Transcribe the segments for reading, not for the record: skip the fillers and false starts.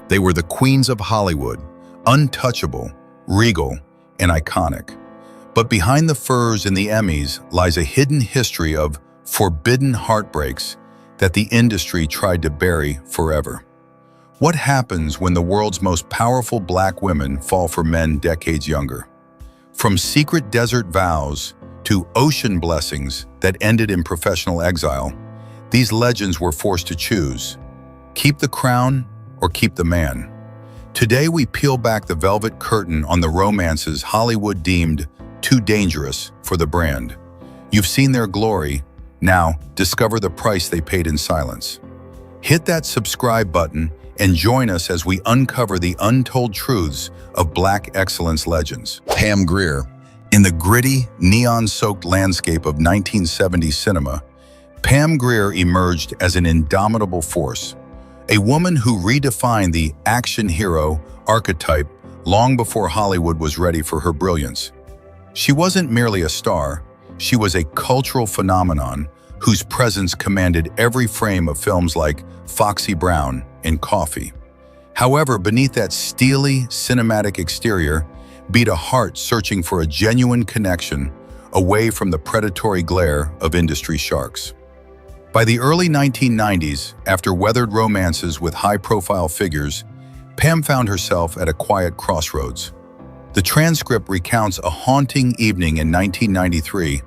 They were the queens of Hollywood, untouchable, regal, and iconic. But behind the furs and the Emmys lies a hidden history of forbidden heartbreaks that the industry tried to bury forever. What happens when the world's most powerful black women fall for men decades younger? From secret desert vows to ocean blessings that ended in professional exile, these legends were forced to choose: keep the crown or keep the man. Today we peel back the velvet curtain on the romances Hollywood deemed too dangerous for the brand. You've seen their glory, now discover the price they paid in silence. Hit that subscribe button and join us as we uncover the untold truths of Black excellence legends. Pam Grier. In the gritty, neon-soaked landscape of 1970s cinema, Pam Grier emerged as an indomitable force, a woman who redefined the action hero archetype long before Hollywood was ready for her brilliance. She wasn't merely a star, she was a cultural phenomenon whose presence commanded every frame of films like Foxy Brown and Coffee. However, beneath that steely, cinematic exterior beat a heart searching for a genuine connection away from the predatory glare of industry sharks. By the early 1990s, after weathered romances with high-profile figures, Pam found herself at a quiet crossroads. The transcript recounts a haunting evening in 1993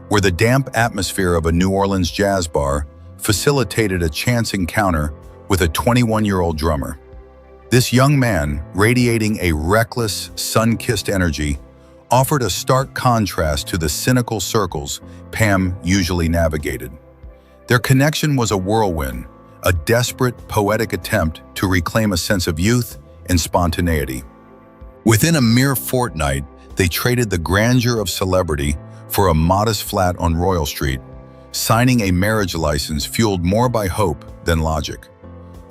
where the damp atmosphere of a New Orleans jazz bar facilitated a chance encounter with a 21-year-old drummer. This young man, radiating a reckless, sun-kissed energy, offered a stark contrast to the cynical circles Pam usually navigated. Their connection was a whirlwind, a desperate, poetic attempt to reclaim a sense of youth and spontaneity. Within a mere fortnight, they traded the grandeur of celebrity for a modest flat on Royal Street, signing a marriage license fueled more by hope than logic.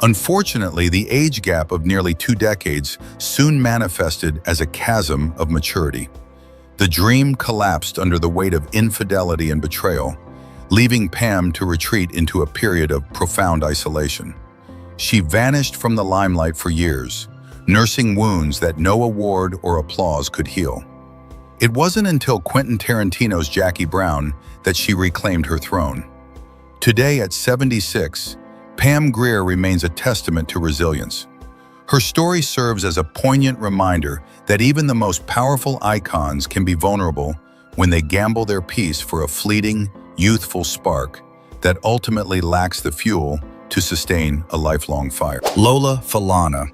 Unfortunately, the age gap of nearly 2 decades soon manifested as a chasm of maturity. The dream collapsed under the weight of infidelity and betrayal, leaving Pam to retreat into a period of profound isolation. She vanished from the limelight for years, nursing wounds that no award or applause could heal. It wasn't until Quentin Tarantino's Jackie Brown that she reclaimed her throne. Today, at 76, Pam Grier remains a testament to resilience. Her story serves as a poignant reminder that even the most powerful icons can be vulnerable when they gamble their peace for a fleeting, youthful spark that ultimately lacks the fuel to sustain a lifelong fire. Lola Falana.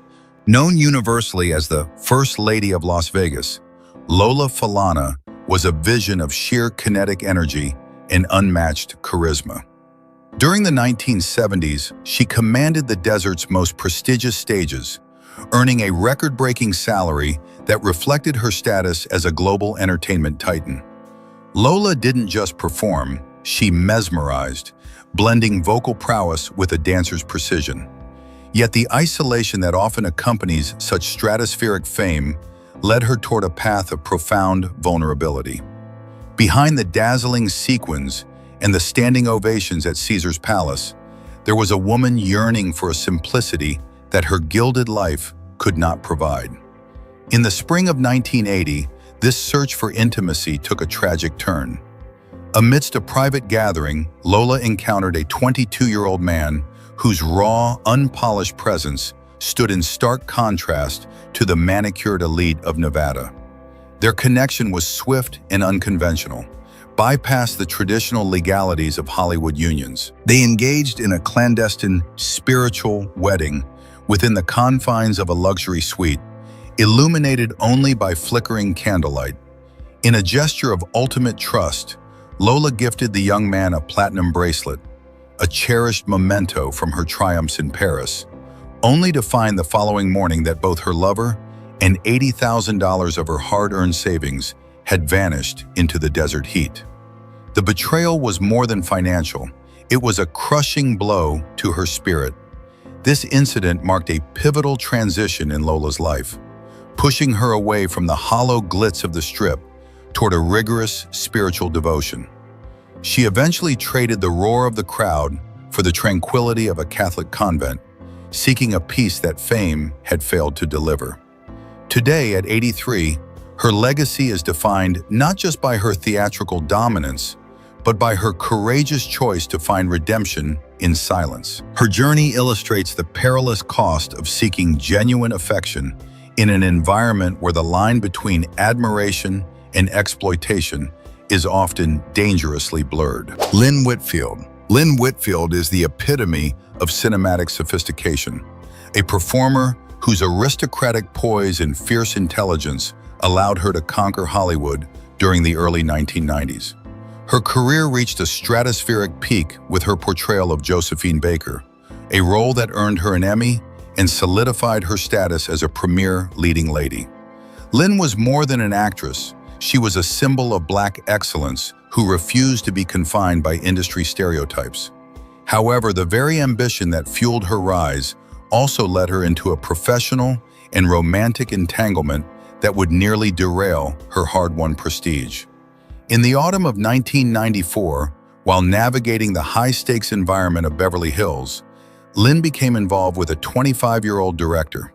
Known universally as the First Lady of Las Vegas, Lola Falana was a vision of sheer kinetic energy and unmatched charisma. During the 1970s, she commanded the desert's most prestigious stages, earning a record-breaking salary that reflected her status as a global entertainment titan. Lola didn't just perform, she mesmerized, blending vocal prowess with a dancer's precision. Yet the isolation that often accompanies such stratospheric fame led her toward a path of profound vulnerability. Behind the dazzling sequins and the standing ovations at Caesar's Palace, there was a woman yearning for a simplicity that her gilded life could not provide. In the spring of 1980, this search for intimacy took a tragic turn. Amidst a private gathering, Lola encountered a 22-year-old man whose raw, unpolished presence stood in stark contrast to the manicured elite of Nevada. Their connection was swift and unconventional, bypassed the traditional legalities of Hollywood unions. They engaged in a clandestine, spiritual wedding within the confines of a luxury suite, illuminated only by flickering candlelight. In a gesture of ultimate trust, Lola gifted the young man a platinum bracelet, a cherished memento from her triumphs in Paris, only to find the following morning that both her lover and $80,000 of her hard-earned savings had vanished into the desert heat. The betrayal was more than financial. It was a crushing blow to her spirit. This incident marked a pivotal transition in Lola's life, pushing her away from the hollow glitz of the Strip toward a rigorous spiritual devotion. She eventually traded the roar of the crowd for the tranquility of a Catholic convent, seeking a peace that fame had failed to deliver. Today, at 83, her legacy is defined not just by her theatrical dominance, but by her courageous choice to find redemption in silence. Her journey illustrates the perilous cost of seeking genuine affection in an environment where the line between admiration and exploitation is often dangerously blurred. Lynn Whitfield. Lynn Whitfield is the epitome of cinematic sophistication, a performer whose aristocratic poise and fierce intelligence allowed her to conquer Hollywood during the early 1990s. Her career reached a stratospheric peak with her portrayal of Josephine Baker, a role that earned her an Emmy and solidified her status as a premier leading lady. Lynn was more than an actress. She was a symbol of Black excellence who refused to be confined by industry stereotypes. However, the very ambition that fueled her rise also led her into a professional and romantic entanglement that would nearly derail her hard-won prestige. In the autumn of 1994, while navigating the high-stakes environment of Beverly Hills, Lynn became involved with a 25-year-old director.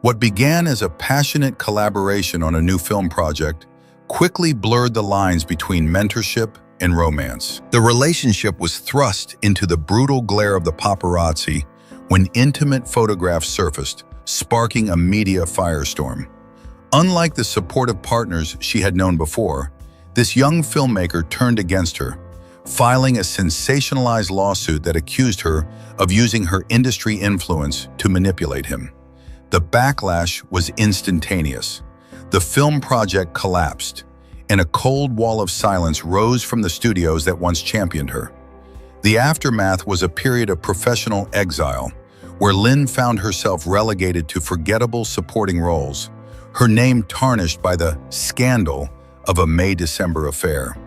What began as a passionate collaboration on a new film project quickly blurred the lines between mentorship and romance. The relationship was thrust into the brutal glare of the paparazzi when intimate photographs surfaced, sparking a media firestorm. Unlike the supportive partners she had known before, this young filmmaker turned against her, filing a sensationalized lawsuit that accused her of using her industry influence to manipulate him. The backlash was instantaneous. The film project collapsed, and a cold wall of silence rose from the studios that once championed her. The aftermath was a period of professional exile, where Lynn found herself relegated to forgettable supporting roles, her name tarnished by the scandal of a May-December affair.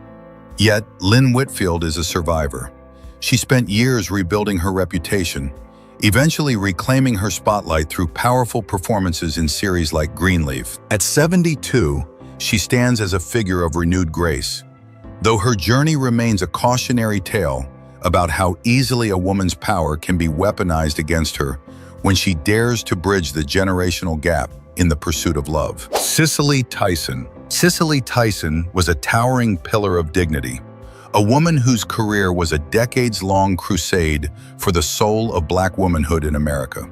Yet, Lynn Whitfield is a survivor. She spent years rebuilding her reputation, eventually reclaiming her spotlight through powerful performances in series like Greenleaf. At 72, she stands as a figure of renewed grace, though her journey remains a cautionary tale about how easily a woman's power can be weaponized against her when she dares to bridge the generational gap in the pursuit of love. Cicely Tyson. Cicely Tyson was a towering pillar of dignity, a woman whose career was a decades-long crusade for the soul of Black womanhood in America.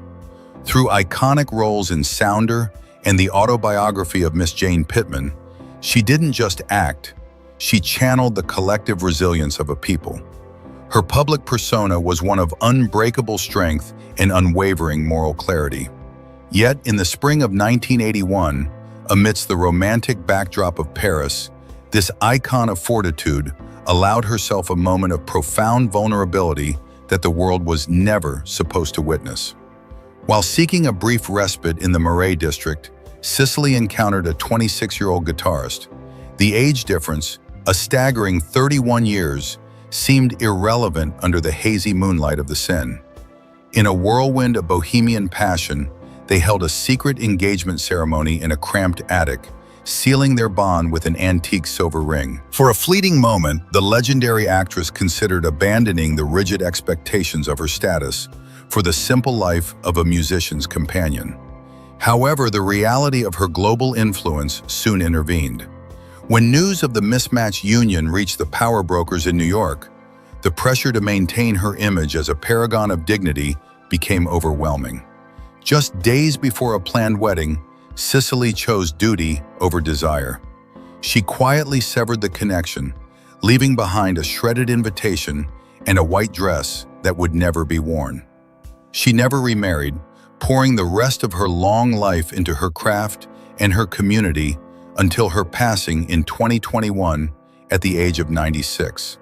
Through iconic roles in Sounder and the autobiography of Miss Jane Pittman, she didn't just act, she channeled the collective resilience of a people. Her public persona was one of unbreakable strength and unwavering moral clarity. Yet, in the spring of 1981, amidst the romantic backdrop of Paris, this icon of fortitude allowed herself a moment of profound vulnerability that the world was never supposed to witness. While seeking a brief respite in the Marais district, Cicely encountered a 26-year-old guitarist. The age difference, a staggering 31 years, seemed irrelevant under the hazy moonlight of the Seine. In a whirlwind of bohemian passion, they held a secret engagement ceremony in a cramped attic, sealing their bond with an antique silver ring. For a fleeting moment, the legendary actress considered abandoning the rigid expectations of her status for the simple life of a musician's companion. However, the reality of her global influence soon intervened. When news of the mismatched union reached the power brokers in New York, the pressure to maintain her image as a paragon of dignity became overwhelming. Just days before a planned wedding, Cicely chose duty over desire. She quietly severed the connection, leaving behind a shredded invitation and a white dress that would never be worn. She never remarried, pouring the rest of her long life into her craft and her community until her passing in 2021 at the age of 96.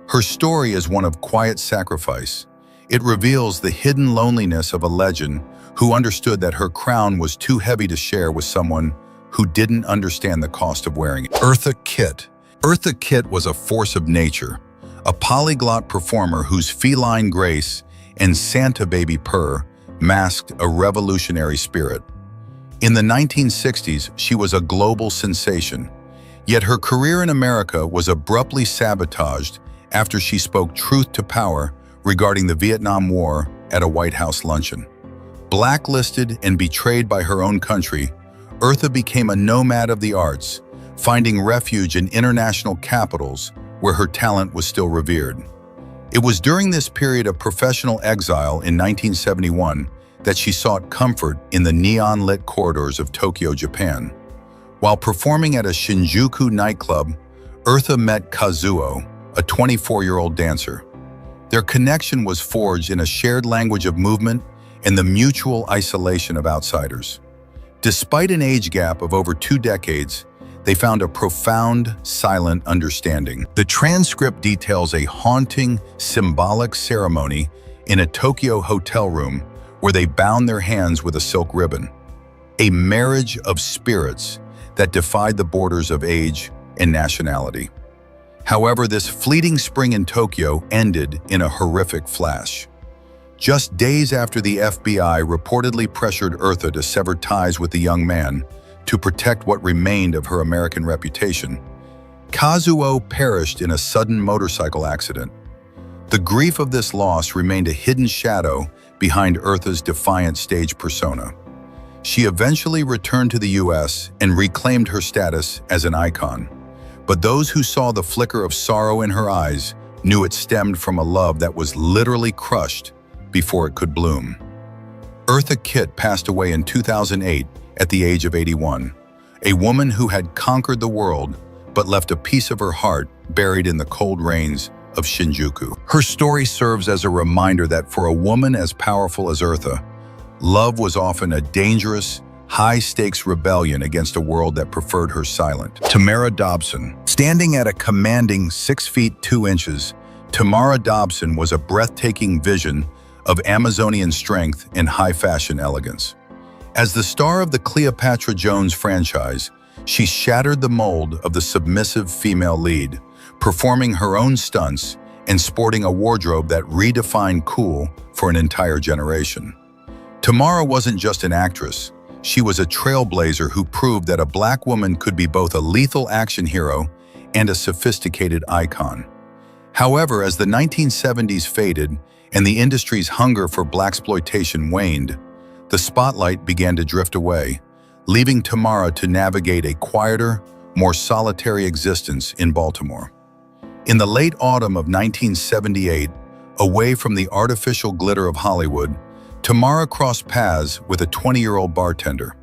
Her story is one of quiet sacrifice. It reveals the hidden loneliness of a legend who understood that her crown was too heavy to share with someone who didn't understand the cost of wearing it. Eartha Kitt. Eartha Kitt was a force of nature, a polyglot performer whose feline grace and Santa baby purr masked a revolutionary spirit. In the 1960s, she was a global sensation, yet her career in America was abruptly sabotaged after she spoke truth to power regarding the Vietnam War at a White House luncheon. Blacklisted and betrayed by her own country, Eartha became a nomad of the arts, finding refuge in international capitals where her talent was still revered. It was during this period of professional exile in 1971 that she sought comfort in the neon-lit corridors of Tokyo, Japan. While performing at a Shinjuku nightclub, Eartha met Kazuo, a 24-year-old dancer. Their connection was forged in a shared language of movement and the mutual isolation of outsiders. Despite an age gap of over 2 decades, they found a profound, silent understanding. The transcript details a haunting, symbolic ceremony in a Tokyo hotel room where they bound their hands with a silk ribbon. A marriage of spirits that defied the borders of age and nationality. However, this fleeting spring in Tokyo ended in a horrific flash. Just days after the FBI reportedly pressured Eartha to sever ties with the young man to protect what remained of her American reputation, Kazuo perished in a sudden motorcycle accident. The grief of this loss remained a hidden shadow behind Eartha's defiant stage persona. She eventually returned to the US and reclaimed her status as an icon. But those who saw the flicker of sorrow in her eyes knew it stemmed from a love that was literally crushed before it could bloom. Eartha Kitt passed away in 2008 at the age of 81, a woman who had conquered the world but left a piece of her heart buried in the cold rains of Shinjuku. Her story serves as a reminder that for a woman as powerful as Eartha, love was often a dangerous, high-stakes rebellion against a world that preferred her silent. Tamara Dobson. Standing at a commanding 6 feet 2 inches, Tamara Dobson was a breathtaking vision of Amazonian strength and high-fashion elegance. As the star of the Cleopatra Jones franchise, she shattered the mold of the submissive female lead, performing her own stunts and sporting a wardrobe that redefined cool for an entire generation. Tamara wasn't just an actress. She was a trailblazer who proved that a black woman could be both a lethal action hero and a sophisticated icon. However, as the 1970s faded and the industry's hunger for blaxploitation waned, the spotlight began to drift away, leaving Tamara to navigate a quieter, more solitary existence in Baltimore. In the late autumn of 1978, away from the artificial glitter of Hollywood, Tamara crossed paths with a 20-year-old bartender.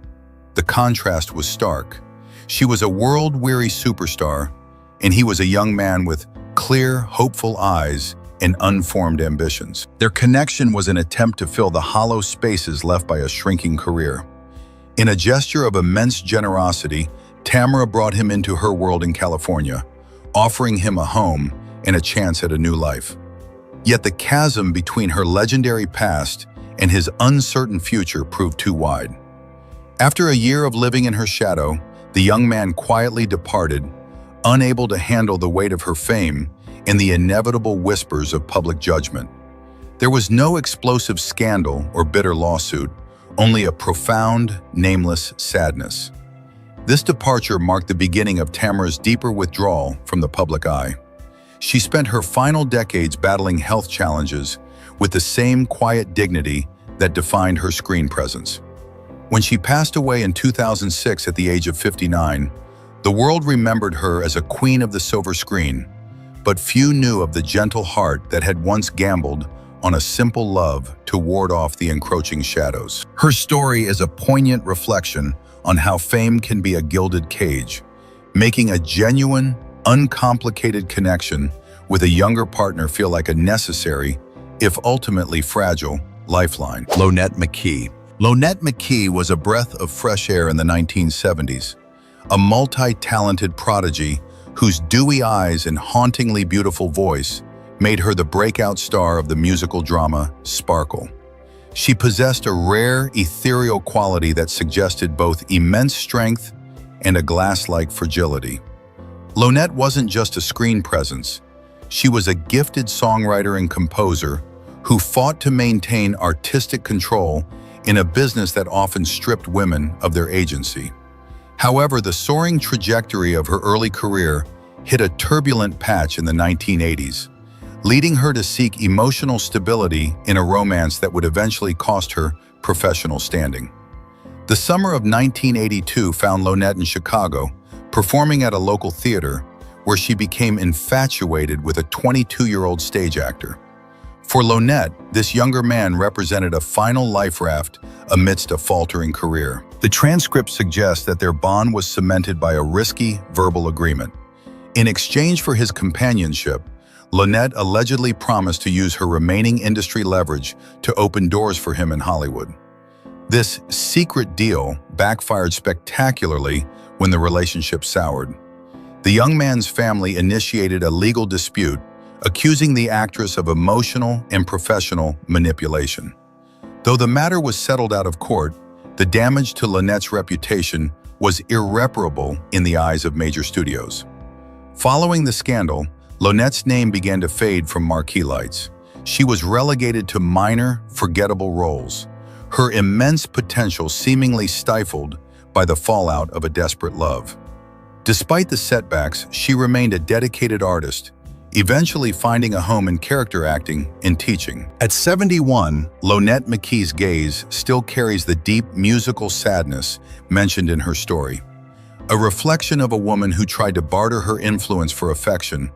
The contrast was stark. She was a world-weary superstar, and he was a young man with clear, hopeful eyes and unformed ambitions. Their connection was an attempt to fill the hollow spaces left by a shrinking career. In a gesture of immense generosity, Tamara brought him into her world in California, offering him a home and a chance at a new life. Yet the chasm between her legendary past and his uncertain future proved too wide. After a year of living in her shadow, the young man quietly departed, unable to handle the weight of her fame and the inevitable whispers of public judgment. There was no explosive scandal or bitter lawsuit, only a profound, nameless sadness. This departure marked the beginning of Tamara's deeper withdrawal from the public eye. She spent her final decades battling health challenges with the same quiet dignity that defined her screen presence. When she passed away in 2006 at the age of 59, the world remembered her as a queen of the silver screen, but few knew of the gentle heart that had once gambled on a simple love to ward off the encroaching shadows. Her story is a poignant reflection on how fame can be a gilded cage, making a genuine, uncomplicated connection with a younger partner feel like a necessary, if ultimately fragile, lifeline. Lonette McKee. Lonette McKee was a breath of fresh air in the 1970s, a multi-talented prodigy whose dewy eyes and hauntingly beautiful voice made her the breakout star of the musical drama Sparkle. She possessed a rare, ethereal quality that suggested both immense strength and a glass-like fragility. Lonette wasn't just a screen presence. She was a gifted songwriter and composer who fought to maintain artistic control in a business that often stripped women of their agency. However, the soaring trajectory of her early career hit a turbulent patch in the 1980s, leading her to seek emotional stability in a romance that would eventually cost her professional standing. The summer of 1982 found Lonette in Chicago, performing at a local theater, where she became infatuated with a 22-year-old stage actor. For Lonette, this younger man represented a final life raft amidst a faltering career. The transcript suggests that their bond was cemented by a risky verbal agreement. In exchange for his companionship, Lonette allegedly promised to use her remaining industry leverage to open doors for him in Hollywood. This secret deal backfired spectacularly when the relationship soured. The young man's family initiated a legal dispute, accusing the actress of emotional and professional manipulation. Though the matter was settled out of court, the damage to Lonette's reputation was irreparable in the eyes of major studios. Following the scandal, Lonette's name began to fade from marquee lights. She was relegated to minor, forgettable roles, her immense potential seemingly stifled by the fallout of a desperate love. Despite the setbacks, she remained a dedicated artist, eventually finding a home in character acting and teaching. At 71, Lonette McKee's gaze still carries the deep musical sadness mentioned in her story, a reflection of a woman who tried to barter her influence for affection,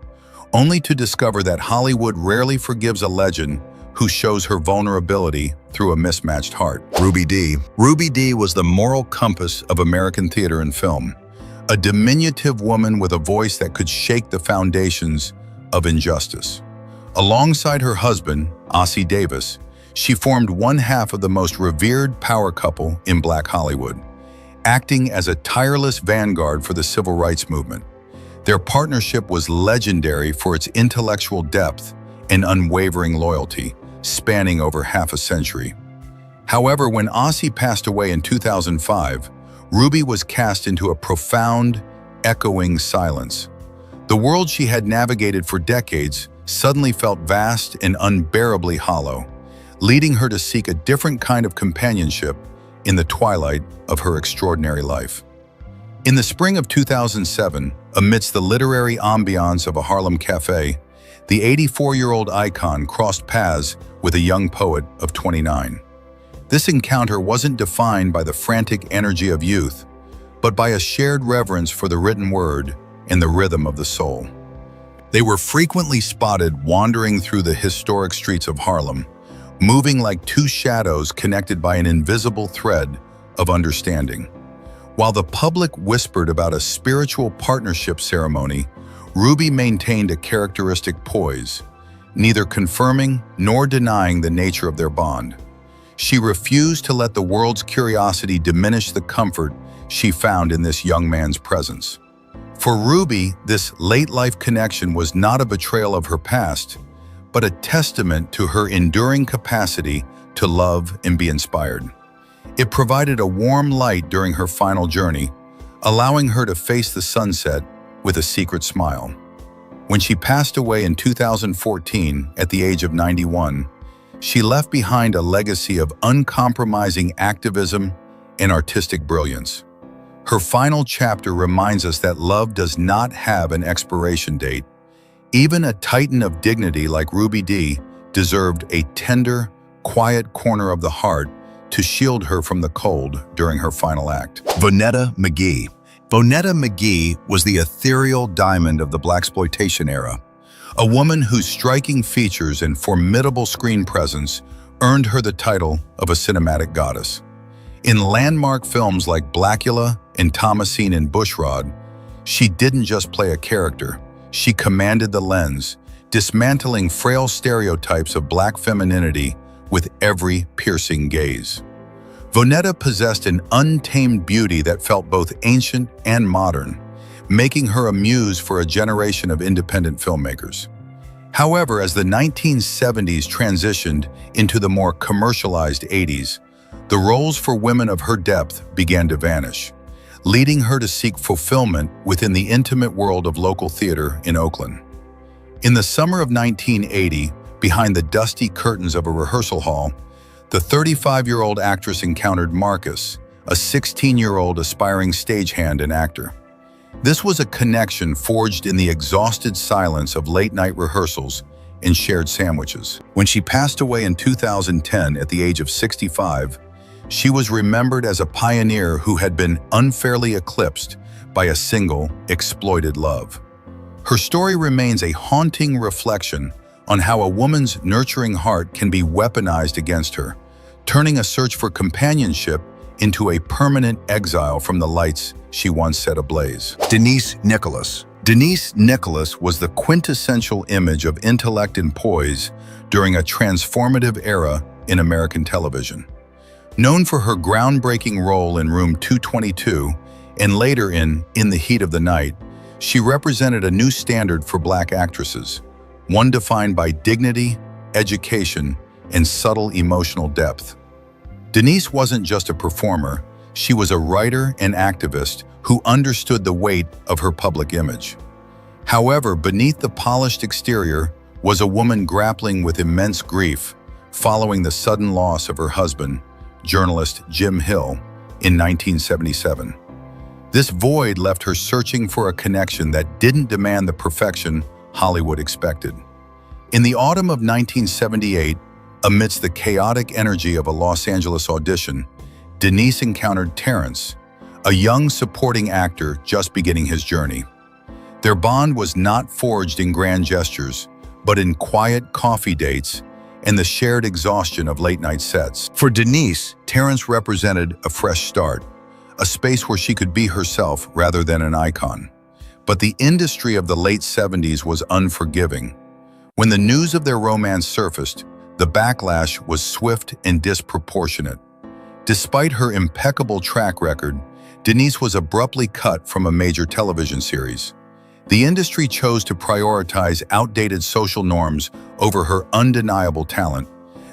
only to discover that Hollywood rarely forgives a legend who shows her vulnerability through a mismatched heart. Ruby Dee. Ruby Dee was the moral compass of American theater and film, a diminutive woman with a voice that could shake the foundations of injustice. Alongside her husband, Ossie Davis, she formed one half of the most revered power couple in Black Hollywood, acting as a tireless vanguard for the civil rights movement. Their partnership was legendary for its intellectual depth and unwavering loyalty, spanning over half a century. However, when Ossie passed away in 2005, Ruby was cast into a profound, echoing silence. The world she had navigated for decades suddenly felt vast and unbearably hollow, leading her to seek a different kind of companionship in the twilight of her extraordinary life. In the spring of 2007, amidst the literary ambiance of a Harlem cafe, the 84-year-old icon crossed paths with a young poet of 29. This encounter wasn't defined by the frantic energy of youth, but by a shared reverence for the written word and the rhythm of the soul. They were frequently spotted wandering through the historic streets of Harlem, moving like two shadows connected by an invisible thread of understanding. While the public whispered about a spiritual partnership ceremony, Ruby maintained a characteristic poise, neither confirming nor denying the nature of their bond. She refused to let the world's curiosity diminish the comfort she found in this young man's presence. For Ruby, this late-life connection was not a betrayal of her past, but a testament to her enduring capacity to love and be inspired. It provided a warm light during her final journey, allowing her to face the sunset with a secret smile. When she passed away in 2014 at the age of 91, she left behind a legacy of uncompromising activism and artistic brilliance. Her final chapter reminds us that love does not have an expiration date. Even a titan of dignity like Ruby Dee deserved a tender, quiet corner of the heart to shield her from the cold during her final act. Vonetta McGee. Vonetta McGee was the ethereal diamond of the blaxploitation era, a woman whose striking features and formidable screen presence earned her the title of a cinematic goddess. In landmark films like Blackula and Thomasine and Bushrod, she didn't just play a character, she commanded the lens, dismantling frail stereotypes of Black femininity with every piercing gaze. Vonetta possessed an untamed beauty that felt both ancient and modern, making her a muse for a generation of independent filmmakers. However, as the 1970s transitioned into the more commercialized 80s, the roles for women of her depth began to vanish, leading her to seek fulfillment within the intimate world of local theater in Oakland. In the summer of 1980, behind the dusty curtains of a rehearsal hall, the 35-year-old actress encountered Marcus, a 16-year-old aspiring stagehand and actor. This was a connection forged in the exhausted silence of late-night rehearsals and shared sandwiches. When she passed away in 2010 at the age of 65, She was remembered as a pioneer who had been unfairly eclipsed by a single, exploited love. Her story remains a haunting reflection on how a woman's nurturing heart can be weaponized against her, turning a search for companionship into a permanent exile from the lights she once set ablaze. Denise Nicholas. Denise Nicholas was the quintessential image of intellect and poise during a transformative era in American television. Known for her groundbreaking role in Room 222 and later in the Heat of the Night, she represented a new standard for Black actresses, one defined by dignity, education, and subtle emotional depth. Denise wasn't just a performer, she was a writer and activist who understood the weight of her public image. However, beneath the polished exterior was a woman grappling with immense grief following the sudden loss of her husband, journalist Jim Hill, in 1977. This void left her searching for a connection that didn't demand the perfection Hollywood expected. In the autumn of 1978, amidst the chaotic energy of a Los Angeles audition, Denise encountered Terrence, a young supporting actor just beginning his journey. Their bond was not forged in grand gestures, but in quiet coffee dates and the shared exhaustion of late-night sets. For Denise, Terrence represented a fresh start, a space where she could be herself rather than an icon. But the industry of the late 70s was unforgiving. When the news of their romance surfaced, the backlash was swift and disproportionate. Despite her impeccable track record, Denise was abruptly cut from a major television series. The industry chose to prioritize outdated social norms over her undeniable talent,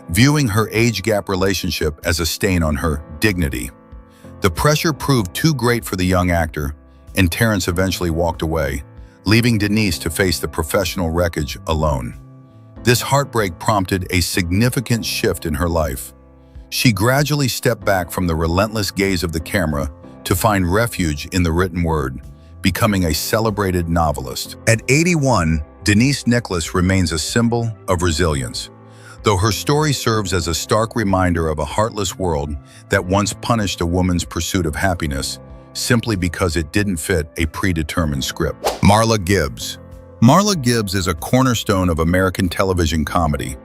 viewing her age gap relationship as a stain on her dignity. The pressure proved too great for the young actor, and Terrence eventually walked away, leaving Denise to face the professional wreckage alone. This heartbreak prompted a significant shift in her life. She gradually stepped back from the relentless gaze of the camera to find refuge in the written word, becoming a celebrated novelist. At 81, Denise Nicholas remains a symbol of resilience, though her story serves as a stark reminder of a heartless world that once punished a woman's pursuit of happiness simply because it didn't fit a predetermined script. Marla Gibbs. Marla Gibbs is a cornerstone of American television comedy,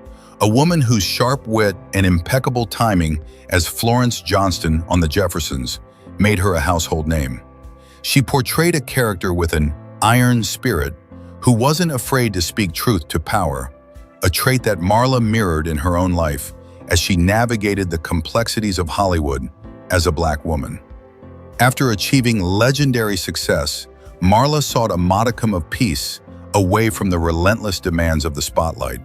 a woman whose sharp wit and impeccable timing as Florence Johnston on The Jeffersons made her a household name. She portrayed a character with an iron spirit who wasn't afraid to speak truth to power, a trait that Marla mirrored in her own life as she navigated the complexities of Hollywood as a Black woman. After achieving legendary success, Marla sought a modicum of peace away from the relentless demands of the spotlight.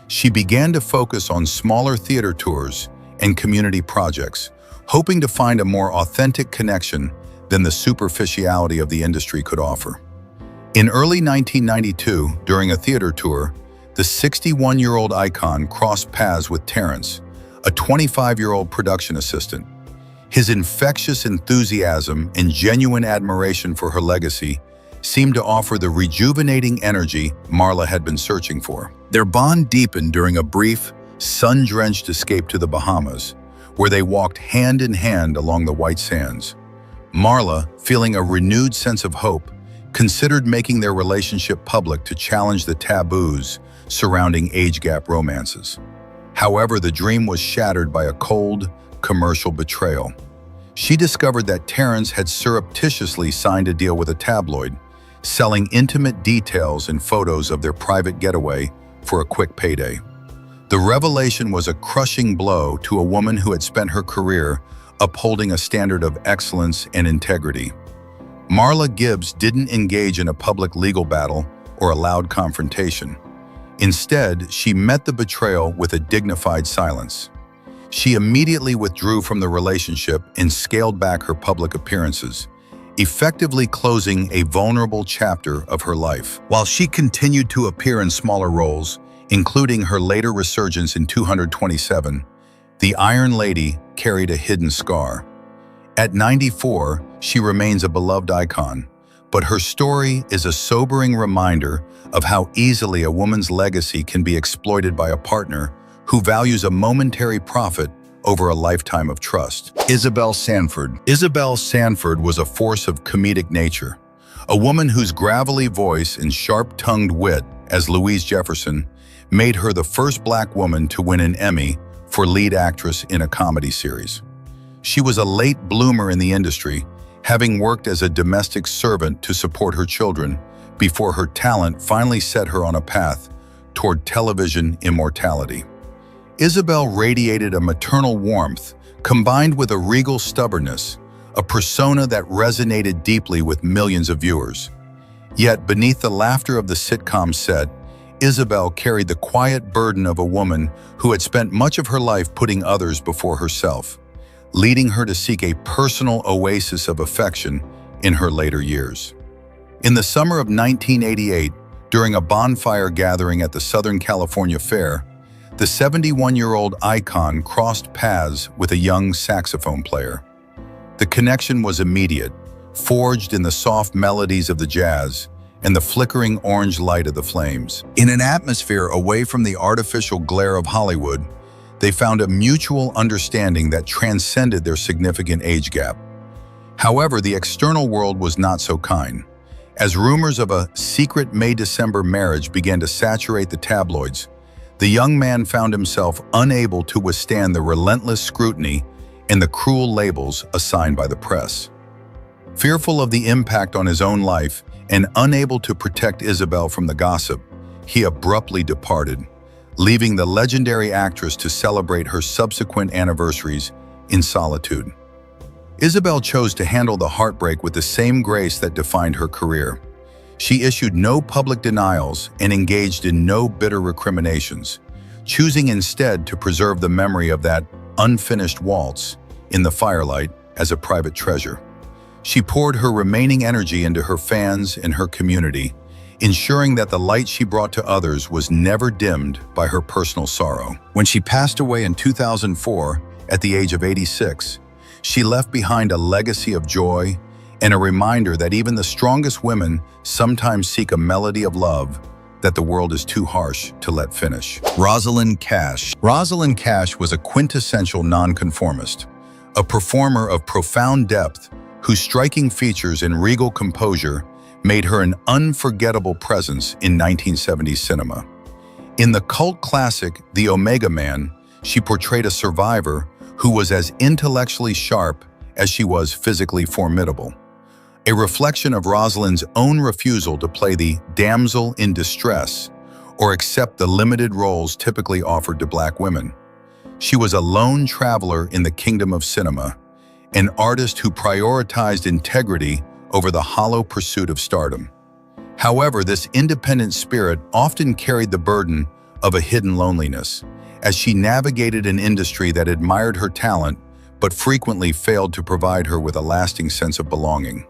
She began to focus on smaller theater tours and community projects, hoping to find a more authentic connection than the superficiality of the industry could offer. In early 1992, during a theater tour, the 61-year-old icon crossed paths with Terrence, a 25-year-old production assistant. His infectious enthusiasm and genuine admiration for her legacy seemed to offer the rejuvenating energy Marla had been searching for. Their bond deepened during a brief, sun-drenched escape to the Bahamas, where they walked hand in hand along the white sands. Marla, feeling a renewed sense of hope, considered making their relationship public to challenge the taboos surrounding age gap romances. However, the dream was shattered by a cold, commercial betrayal. She discovered that Terrence had surreptitiously signed a deal with a tabloid, selling intimate details and photos of their private getaway for a quick payday. The revelation was a crushing blow to a woman who had spent her career upholding a standard of excellence and integrity. Marla Gibbs didn't engage in a public legal battle or a loud confrontation. Instead, she met the betrayal with a dignified silence. She immediately withdrew from the relationship and scaled back her public appearances, effectively closing a vulnerable chapter of her life. While she continued to appear in smaller roles, including her later resurgence in 227, the Iron Lady carried a hidden scar. At 94, she remains a beloved icon, but her story is a sobering reminder of how easily a woman's legacy can be exploited by a partner who values a momentary profit over a lifetime of trust. Isabel Sanford. Isabel Sanford was a force of comedic nature, a woman whose gravelly voice and sharp-tongued wit, as Louise Jefferson, made her the first Black woman to win an Emmy for lead actress in a comedy series. She was a late bloomer in the industry, having worked as a domestic servant to support her children before her talent finally set her on a path toward television immortality. Isabel radiated a maternal warmth combined with a regal stubbornness, a persona that resonated deeply with millions of viewers. Yet beneath the laughter of the sitcom set, Isabel carried the quiet burden of a woman who had spent much of her life putting others before herself, leading her to seek a personal oasis of affection in her later years. In the summer of 1988, during a bonfire gathering at the Southern California Fair, the 71-year-old icon crossed paths with a young saxophone player. The connection was immediate, forged in the soft melodies of the jazz and the flickering orange light of the flames. In an atmosphere away from the artificial glare of Hollywood, they found a mutual understanding that transcended their significant age gap. However, the external world was not so kind. As rumors of a secret May-December marriage began to saturate the tabloids, the young man found himself unable to withstand the relentless scrutiny and the cruel labels assigned by the press. Fearful of the impact on his own life and unable to protect Isabel from the gossip, he abruptly departed, leaving the legendary actress to celebrate her subsequent anniversaries in solitude. Isabel chose to handle the heartbreak with the same grace that defined her career. She issued no public denials and engaged in no bitter recriminations, choosing instead to preserve the memory of that unfinished waltz in the firelight as a private treasure. She poured her remaining energy into her fans and her community, ensuring that the light she brought to others was never dimmed by her personal sorrow. When she passed away in 2004, at the age of 86, she left behind a legacy of joy and a reminder that even the strongest women sometimes seek a melody of love that the world is too harsh to let finish. Rosalind Cash. Rosalind Cash was a quintessential nonconformist, a performer of profound depth whose striking features and regal composure made her an unforgettable presence in 1970s cinema. In the cult classic The Omega Man, she portrayed a survivor who was as intellectually sharp as she was physically formidable, a reflection of Rosalind's own refusal to play the damsel in distress or accept the limited roles typically offered to Black women. She was a lone traveler in the kingdom of cinema, an artist who prioritized integrity over the hollow pursuit of stardom. However, this independent spirit often carried the burden of a hidden loneliness, as she navigated an industry that admired her talent but frequently failed to provide her with a lasting sense of belonging.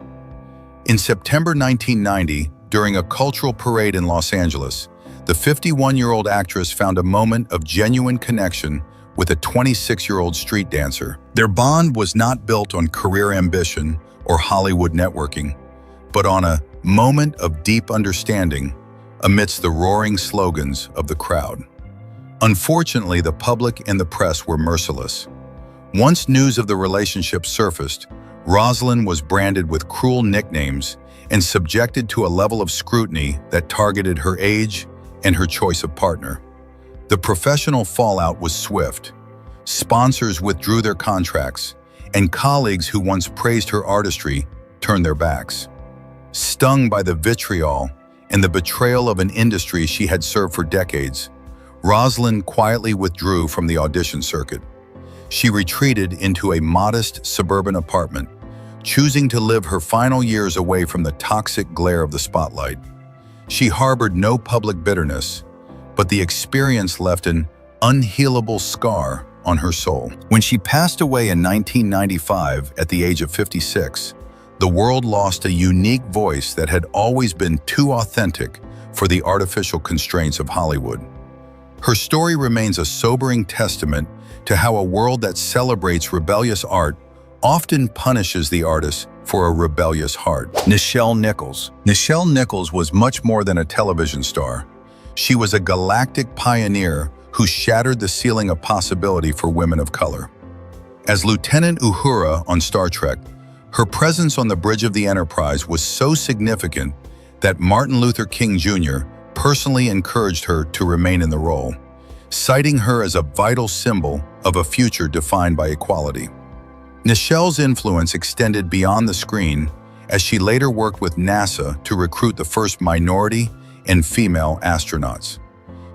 In September 1990, during a cultural parade in Los Angeles, the 51-year-old actress found a moment of genuine connection with a 26-year-old street dancer. Their bond was not built on career ambition or Hollywood networking, but on a moment of deep understanding amidst the roaring slogans of the crowd. Unfortunately, the public and the press were merciless. Once news of the relationship surfaced, Rosalind was branded with cruel nicknames and subjected to a level of scrutiny that targeted her age and her choice of partner. The professional fallout was swift. Sponsors withdrew their contracts, and colleagues who once praised her artistry turned their backs. Stung by the vitriol and the betrayal of an industry she had served for decades, Rosalind quietly withdrew from the audition circuit. She retreated into a modest suburban apartment, choosing to live her final years away from the toxic glare of the spotlight. She harbored no public bitterness, but the experience left an unhealable scar on her soul. When she passed away in 1995 at the age of 56, the world lost a unique voice that had always been too authentic for the artificial constraints of Hollywood. Her story remains a sobering testament to how a world that celebrates rebellious art often punishes the artist for a rebellious heart. Nichelle Nichols. Nichelle Nichols was much more than a television star. She was a galactic pioneer who shattered the ceiling of possibility for women of color. As Lieutenant Uhura on Star Trek, her presence on the bridge of the Enterprise was so significant that Martin Luther King Jr. personally encouraged her to remain in the role, citing her as a vital symbol of a future defined by equality. Nichelle's influence extended beyond the screen as she later worked with NASA to recruit the first minority and female astronauts.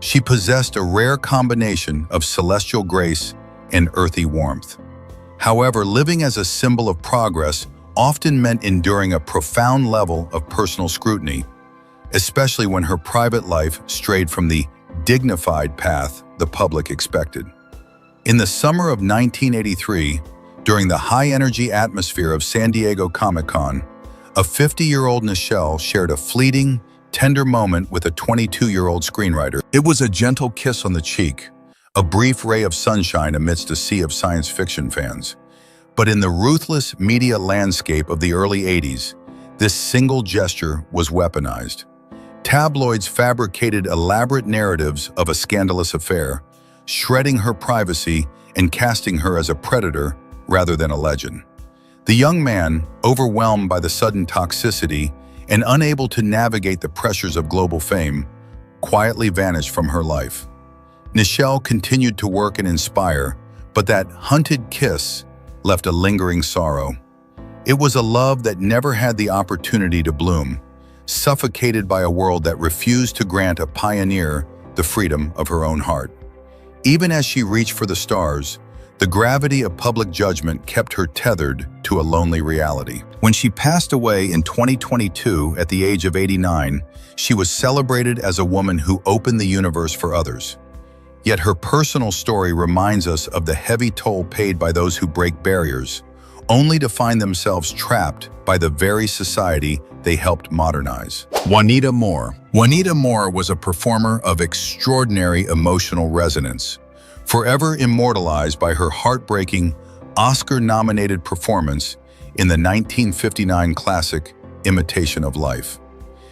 She possessed a rare combination of celestial grace and earthy warmth. However, living as a symbol of progress often meant enduring a profound level of personal scrutiny, especially when her private life strayed from the dignified path the public expected. In the summer of 1983, during the high-energy atmosphere of San Diego Comic-Con, a 50-year-old Nichelle shared a fleeting, tender moment with a 22-year-old screenwriter. It was a gentle kiss on the cheek, a brief ray of sunshine amidst a sea of science fiction fans. But in the ruthless media landscape of the early 80s, this single gesture was weaponized. Tabloids fabricated elaborate narratives of a scandalous affair, shredding her privacy and casting her as a predator rather than a legend. The young man, overwhelmed by the sudden toxicity and unable to navigate the pressures of global fame, quietly vanished from her life. Nichelle continued to work and inspire, but that hunted kiss left a lingering sorrow. It was a love that never had the opportunity to bloom, suffocated by a world that refused to grant a pioneer the freedom of her own heart. Even as she reached for the stars, the gravity of public judgment kept her tethered to a lonely reality. When she passed away in 2022 at the age of 89, she was celebrated as a woman who opened the universe for others. Yet her personal story reminds us of the heavy toll paid by those who break barriers, only to find themselves trapped by the very society they helped modernize. Juanita Moore. Juanita Moore was a performer of extraordinary emotional resonance, forever immortalized by her heartbreaking, Oscar-nominated performance in the 1959 classic Imitation of Life.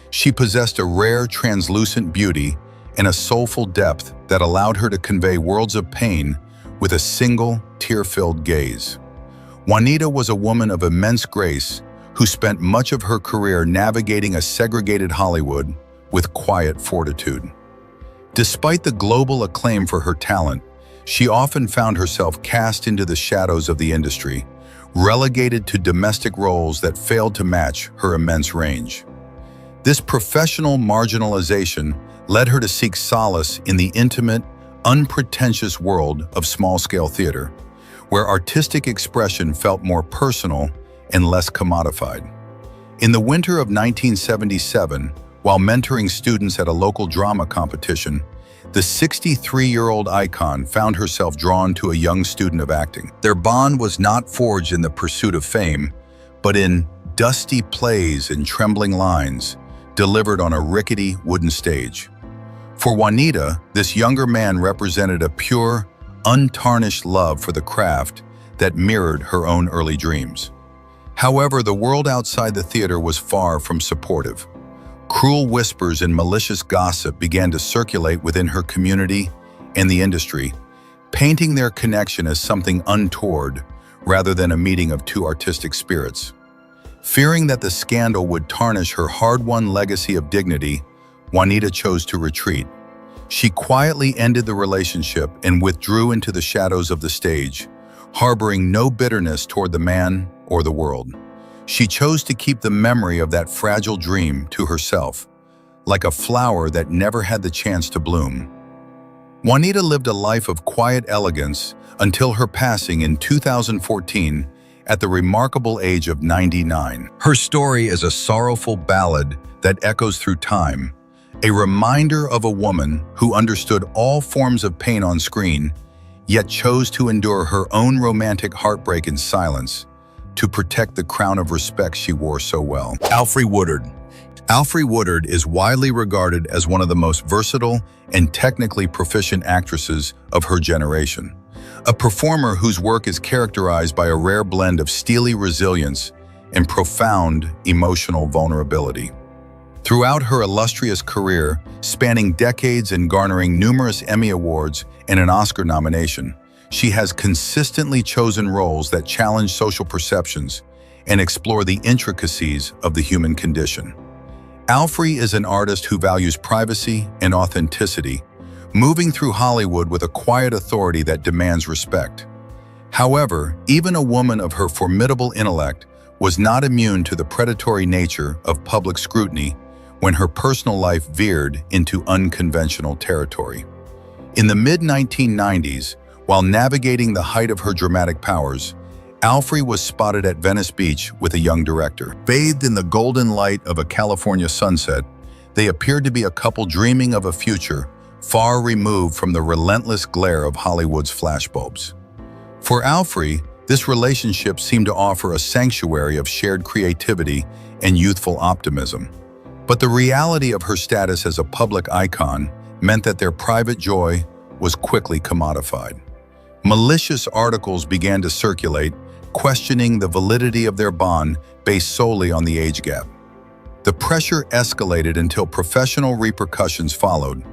She possessed a rare translucent beauty and a soulful depth that allowed her to convey worlds of pain with a single tear-filled gaze. Juanita was a woman of immense grace who spent much of her career navigating a segregated Hollywood with quiet fortitude. Despite the global acclaim for her talent, she often found herself cast into the shadows of the industry, relegated to domestic roles that failed to match her immense range. This professional marginalization led her to seek solace in the intimate, unpretentious world of small-scale theater, where artistic expression felt more personal and less commodified. In the winter of 1977, while mentoring students at a local drama competition, the 63-year-old icon found herself drawn to a young student of acting. Their bond was not forged in the pursuit of fame, but in dusty plays and trembling lines delivered on a rickety wooden stage. For Juanita, this younger man represented a pure, untarnished love for the craft that mirrored her own early dreams. However, the world outside the theater was far from supportive. Cruel whispers and malicious gossip began to circulate within her community and the industry, painting their connection as something untoward rather than a meeting of two artistic spirits. Fearing that the scandal would tarnish her hard-won legacy of dignity, Juanita chose to retreat. She quietly ended the relationship and withdrew into the shadows of the stage, harboring no bitterness toward the man or the world. She chose to keep the memory of that fragile dream to herself, like a flower that never had the chance to bloom. Juanita lived a life of quiet elegance until her passing in 2014 at the remarkable age of 99. Her story is a sorrowful ballad that echoes through time, a reminder of a woman who understood all forms of pain on screen, yet chose to endure her own romantic heartbreak in silence to protect the crown of respect she wore so well. Alfre Woodard. Alfre Woodard is widely regarded as one of the most versatile and technically proficient actresses of her generation, a performer whose work is characterized by a rare blend of steely resilience and profound emotional vulnerability. Throughout her illustrious career, spanning decades and garnering numerous Emmy Awards and an Oscar nomination, She has consistently chosen roles that challenge social perceptions and explore the intricacies of the human condition. Alfre is an artist who values privacy and authenticity, moving through Hollywood with a quiet authority that demands respect. However, even a woman of her formidable intellect was not immune to the predatory nature of public scrutiny when her personal life veered into unconventional territory. In the mid-1990s, while navigating the height of her dramatic powers, Alfre was spotted at Venice Beach with a young director. Bathed in the golden light of a California sunset, they appeared to be a couple dreaming of a future far removed from the relentless glare of Hollywood's flashbulbs. For Alfre, this relationship seemed to offer a sanctuary of shared creativity and youthful optimism. But the reality of her status as a public icon meant that their private joy was quickly commodified. Malicious articles began to circulate, questioning the validity of their bond based solely on the age gap. The pressure escalated until professional repercussions followed.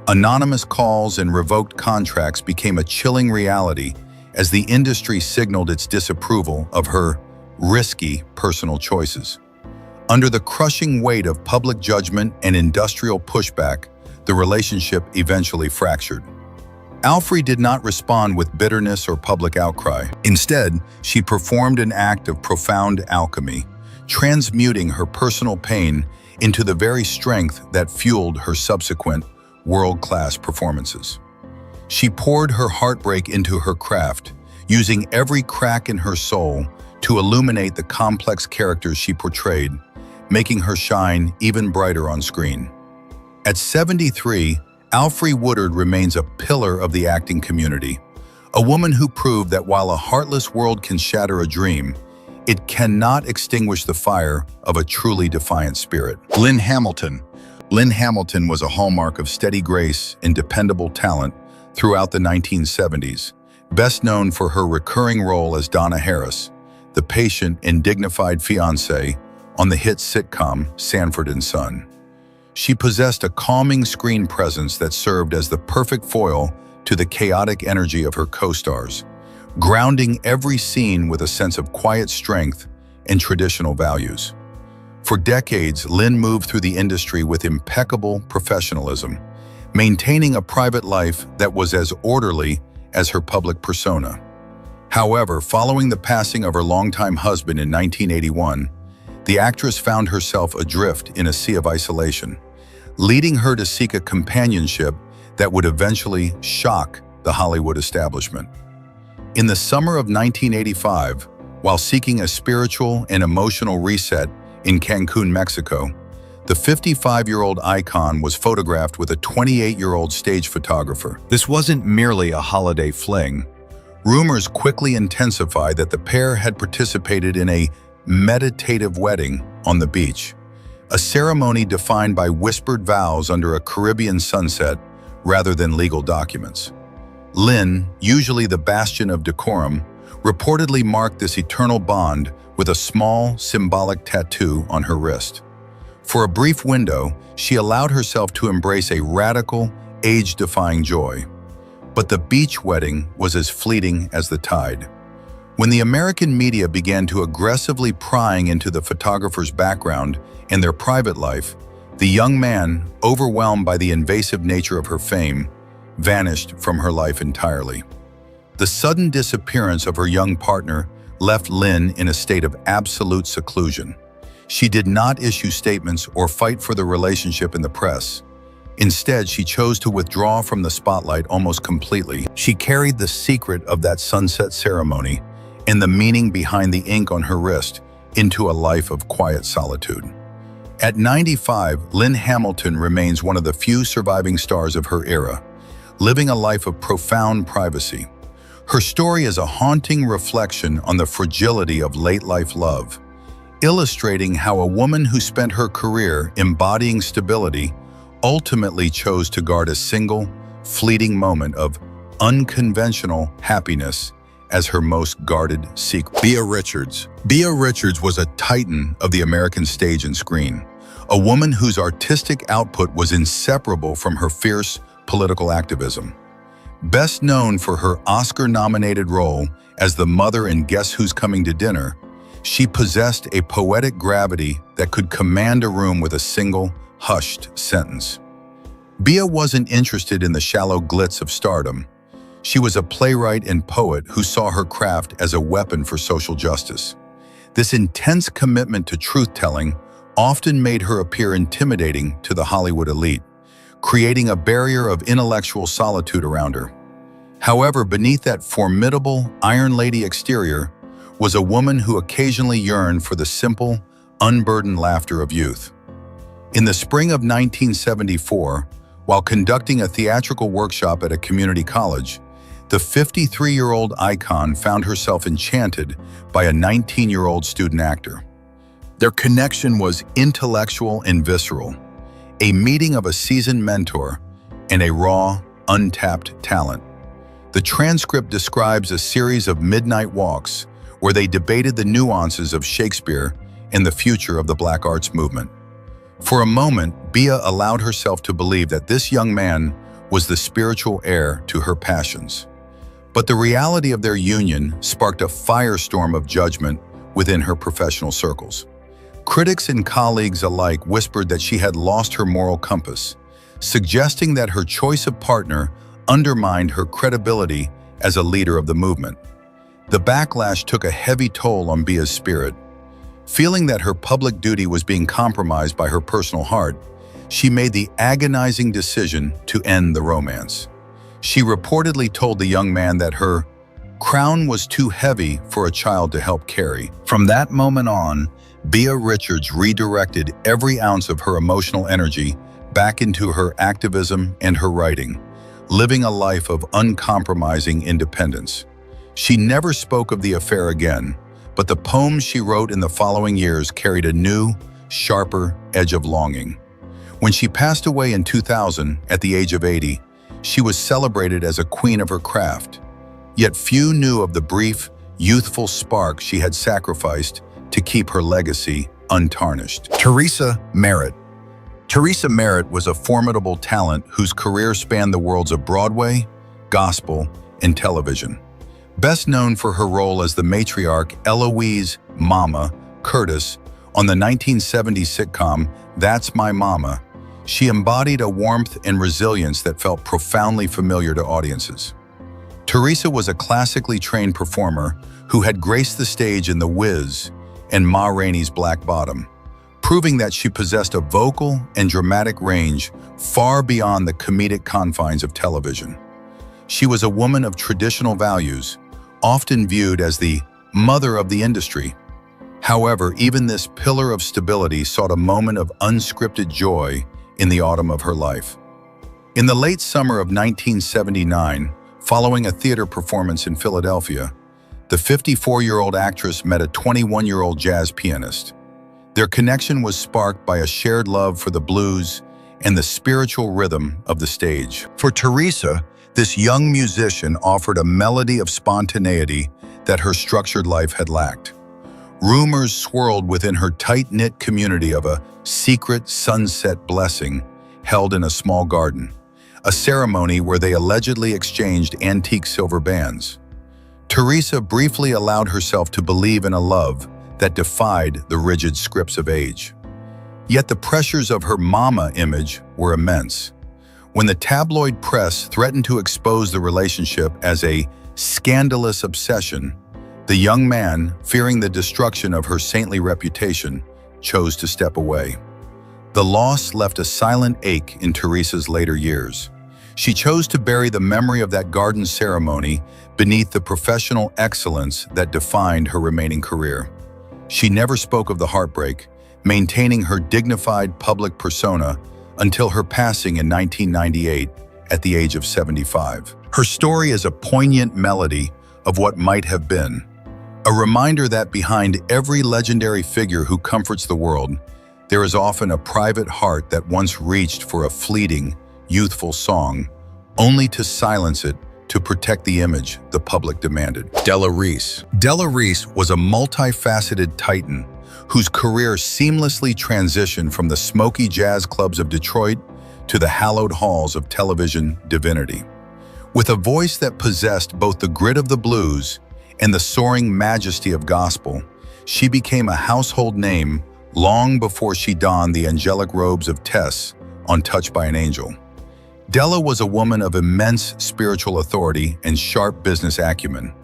Anonymous calls and revoked contracts became a chilling reality as the industry signaled its disapproval of her risky personal choices. Under the crushing weight of public judgment and industrial pushback, the relationship eventually fractured. Alfre did not respond with bitterness or public outcry. Instead, she performed an act of profound alchemy, transmuting her personal pain into the very strength that fueled her subsequent world-class performances. She poured her heartbreak into her craft, using every crack in her soul to illuminate the complex characters she portrayed, making her shine even brighter on screen. At 73, Alfre Woodard remains a pillar of the acting community, a woman who proved that while a heartless world can shatter a dream, it cannot extinguish the fire of a truly defiant spirit. Lynn Hamilton. Lynn Hamilton was a hallmark of steady grace and dependable talent throughout the 1970s, best known for her recurring role as Donna Harris, the patient and dignified fiancée on the hit sitcom Sanford and Son. She possessed a calming screen presence that served as the perfect foil to the chaotic energy of her co-stars, grounding every scene with a sense of quiet strength and traditional values. For decades, Lynn moved through the industry with impeccable professionalism, maintaining a private life that was as orderly as her public persona. However, following the passing of her longtime husband in 1981, the actress found herself adrift in a sea of isolation, leading her to seek a companionship that would eventually shock the Hollywood establishment. In the summer of 1985, while seeking a spiritual and emotional reset in Cancun, Mexico, the 55-year-old icon was photographed with a 28-year-old stage photographer. This wasn't merely a holiday fling. Rumors quickly intensified that the pair had participated in a meditative wedding on the beach, a ceremony defined by whispered vows under a Caribbean sunset rather than legal documents. Lynn, usually the bastion of decorum, reportedly marked this eternal bond with a small, symbolic tattoo on her wrist. For a brief window, she allowed herself to embrace a radical, age-defying joy. But the beach wedding was as fleeting as the tide. When the American media began to aggressively prying into the photographer's background and their private life, the young man, overwhelmed by the invasive nature of her fame, vanished from her life entirely. The sudden disappearance of her young partner left Lynn in a state of absolute seclusion. She did not issue statements or fight for the relationship in the press. Instead, she chose to withdraw from the spotlight almost completely. She carried the secret of that sunset ceremony and the meaning behind the ink on her wrist into a life of quiet solitude. At 95, Lynn Hamilton remains one of the few surviving stars of her era, living a life of profound privacy. Her story is a haunting reflection on the fragility of late-life love, illustrating how a woman who spent her career embodying stability ultimately chose to guard a single, fleeting moment of unconventional happiness as her most guarded secret. Bea Richards. Bea Richards was a titan of the American stage and screen, a woman whose artistic output was inseparable from her fierce political activism. Best known for her Oscar-nominated role as the mother in Guess Who's Coming to Dinner, she possessed a poetic gravity that could command a room with a single, hushed sentence. Bia wasn't interested in the shallow glitz of stardom. She was a playwright and poet who saw her craft as a weapon for social justice. This intense commitment to truth-telling often made her appear intimidating to the Hollywood elite, creating a barrier of intellectual solitude around her. However, beneath that formidable Iron Lady exterior was a woman who occasionally yearned for the simple, unburdened laughter of youth. In the spring of 1974, while conducting a theatrical workshop at a community college, the 53-year-old icon found herself enchanted by a 19-year-old student actor. Their connection was intellectual and visceral, a meeting of a seasoned mentor and a raw, untapped talent. The transcript describes a series of midnight walks where they debated the nuances of Shakespeare and the future of the Black arts movement. For a moment, Bia allowed herself to believe that this young man was the spiritual heir to her passions. But the reality of their union sparked a firestorm of judgment within her professional circles. Critics and colleagues alike whispered that she had lost her moral compass, suggesting that her choice of partner undermined her credibility as a leader of the movement. The backlash took a heavy toll on Bia's spirit. Feeling that her public duty was being compromised by her personal heart, she made the agonizing decision to end the romance. She reportedly told the young man that her crown was too heavy for a child to help carry. From that moment on, Bia Richards redirected every ounce of her emotional energy back into her activism and her writing, living a life of uncompromising independence. She never spoke of the affair again, but the poems she wrote in the following years carried a new, sharper edge of longing. When she passed away in 2000 at the age of 80, she was celebrated as a queen of her craft. Yet few knew of the brief, youthful spark she had sacrificed to keep her legacy untarnished. Teresa Merritt. Teresa Merritt was a formidable talent whose career spanned the worlds of Broadway, gospel, and television. Best known for her role as the matriarch Eloise "Mama" Curtis on the 1970s sitcom That's My Mama, she embodied a warmth and resilience that felt profoundly familiar to audiences. Teresa was a classically trained performer who had graced the stage in The Wiz and Ma Rainey's Black Bottom, proving that she possessed a vocal and dramatic range far beyond the comedic confines of television. She was a woman of traditional values, often viewed as the mother of the industry. However, even this pillar of stability sought a moment of unscripted joy in the autumn of her life. In the late summer of 1979, following a theater performance in Philadelphia, the 54-year-old actress met a 21-year-old jazz pianist. Their connection was sparked by a shared love for the blues and the spiritual rhythm of the stage. For Teresa, this young musician offered a melody of spontaneity that her structured life had lacked. Rumors swirled within her tight-knit community of a secret sunset blessing held in a small garden, a ceremony where they allegedly exchanged antique silver bands. Teresa briefly allowed herself to believe in a love that defied the rigid scripts of age. Yet the pressures of her mama image were immense. When the tabloid press threatened to expose the relationship as a scandalous obsession, the young man, fearing the destruction of her saintly reputation, chose to step away. The loss left a silent ache in Teresa's later years. She chose to bury the memory of that garden ceremony beneath the professional excellence that defined her remaining career. She never spoke of the heartbreak, maintaining her dignified public persona until her passing in 1998 at the age of 75. Her story is a poignant melody of what might have been, a reminder that behind every legendary figure who comforts the world, there is often a private heart that once reached for a fleeting, youthful song, only to silence it to protect the image the public demanded. Della Reese. Della Reese was a multifaceted titan whose career seamlessly transitioned from the smoky jazz clubs of Detroit to the hallowed halls of television divinity. With a voice that possessed both the grit of the blues and the soaring majesty of gospel, she became a household name long before she donned the angelic robes of Tess on Touched by an Angel. Della was a woman of immense spiritual authority and sharp business acumen,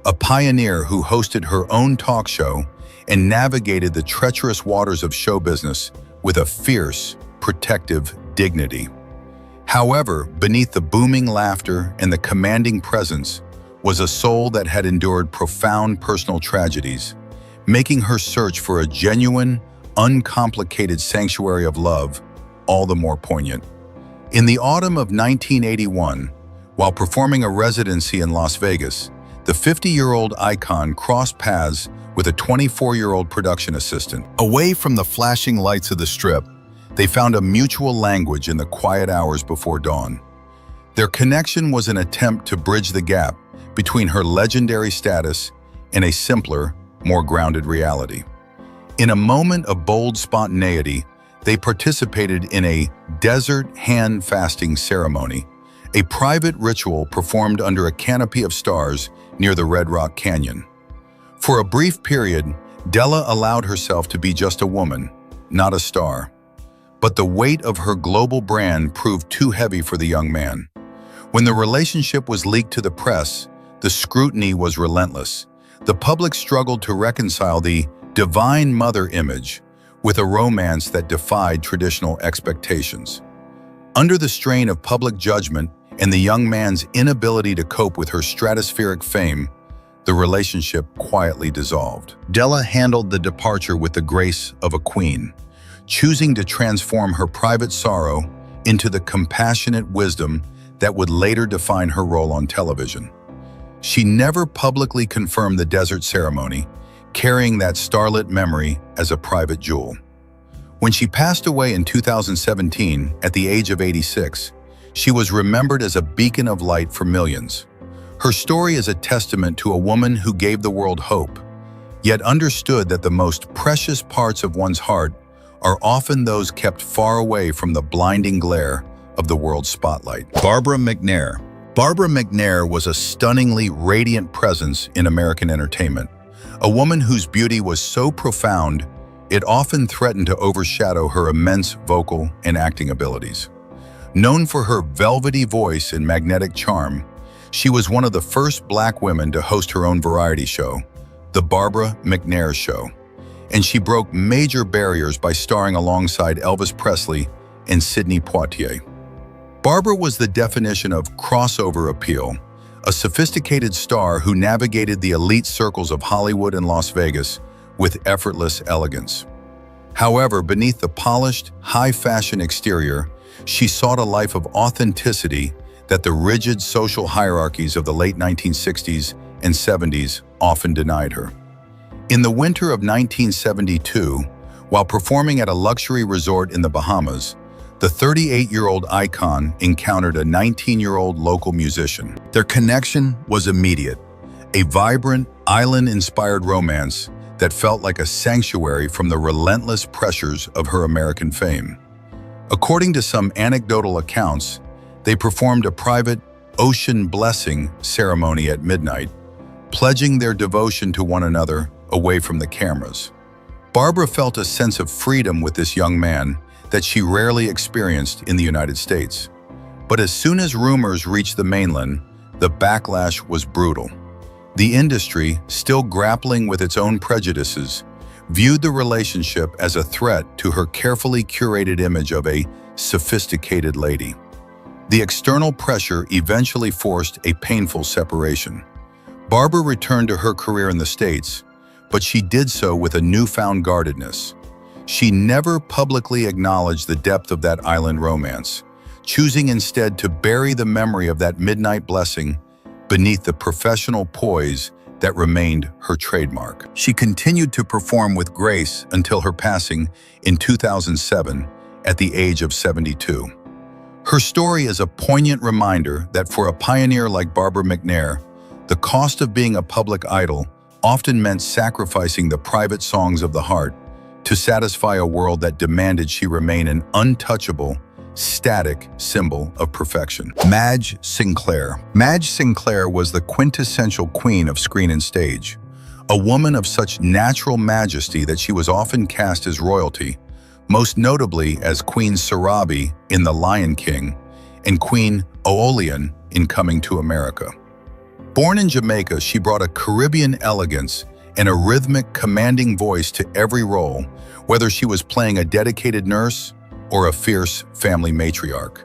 a pioneer who hosted her own talk show and navigated the treacherous waters of show business with a fierce, protective dignity. However, beneath the booming laughter and the commanding presence was a soul that had endured profound personal tragedies, making her search for a genuine, uncomplicated sanctuary of love all the more poignant. In the autumn of 1981, while performing a residency in Las Vegas, the 50-year-old icon crossed paths with a 24-year-old production assistant. Away from the flashing lights of the Strip, they found a mutual language in the quiet hours before dawn. Their connection was an attempt to bridge the gap between her legendary status and a simpler, more grounded reality. In a moment of bold spontaneity, they participated in a desert hand fasting ceremony, a private ritual performed under a canopy of stars near the Red Rock Canyon. For a brief period, Della allowed herself to be just a woman, not a star. But the weight of her global brand proved too heavy for the young man. When the relationship was leaked to the press, the scrutiny was relentless. The public struggled to reconcile the divine mother image with a romance that defied traditional expectations. Under the strain of public judgment and the young man's inability to cope with her stratospheric fame, the relationship quietly dissolved. Della handled the departure with the grace of a queen, choosing to transform her private sorrow into the compassionate wisdom that would later define her role on television. She never publicly confirmed the desert ceremony, carrying that starlit memory as a private jewel. When she passed away in 2017 at the age of 86, she was remembered as a beacon of light for millions. Her story is a testament to a woman who gave the world hope, yet understood that the most precious parts of one's heart are often those kept far away from the blinding glare of the world's spotlight. Barbara McNair. Barbara McNair was a stunningly radiant presence in American entertainment, a woman whose beauty was so profound it often threatened to overshadow her immense vocal and acting abilities. Known for her velvety voice and magnetic charm, she was one of the first Black women to host her own variety show, The Barbara McNair Show, and she broke major barriers by starring alongside Elvis Presley and Sidney Poitier. Barbara was the definition of crossover appeal, a sophisticated star who navigated the elite circles of Hollywood and Las Vegas with effortless elegance. However, beneath the polished, high-fashion exterior, she sought a life of authenticity that the rigid social hierarchies of the late 1960s and 70s often denied her. In the winter of 1972, while performing at a luxury resort in the Bahamas, the 38-year-old icon encountered a 19-year-old local musician. Their connection was immediate, a vibrant, island-inspired romance that felt like a sanctuary from the relentless pressures of her American fame. According to some anecdotal accounts, they performed a private ocean blessing ceremony at midnight, pledging their devotion to one another away from the cameras. Barbara felt a sense of freedom with this young man that she rarely experienced in the United States. But as soon as rumors reached the mainland, the backlash was brutal. The industry, still grappling with its own prejudices, viewed the relationship as a threat to her carefully curated image of a sophisticated lady. The external pressure eventually forced a painful separation. Barbara returned to her career in the States, but she did so with a newfound guardedness. She never publicly acknowledged the depth of that island romance, choosing instead to bury the memory of that midnight blessing beneath the professional poise that remained her trademark. She continued to perform with grace until her passing in 2007 at the age of 72. Her story is a poignant reminder that for a pioneer like Barbara McNair, the cost of being a public idol often meant sacrificing the private songs of the heart to satisfy a world that demanded she remain an untouchable, static symbol of perfection. Madge Sinclair. Madge Sinclair was the quintessential queen of screen and stage, a woman of such natural majesty that she was often cast as royalty, most notably as Queen Sarabi in The Lion King and Queen Aeolian in Coming to America. Born in Jamaica, she brought a Caribbean elegance and a rhythmic, commanding voice to every role, whether she was playing a dedicated nurse or a fierce family matriarch.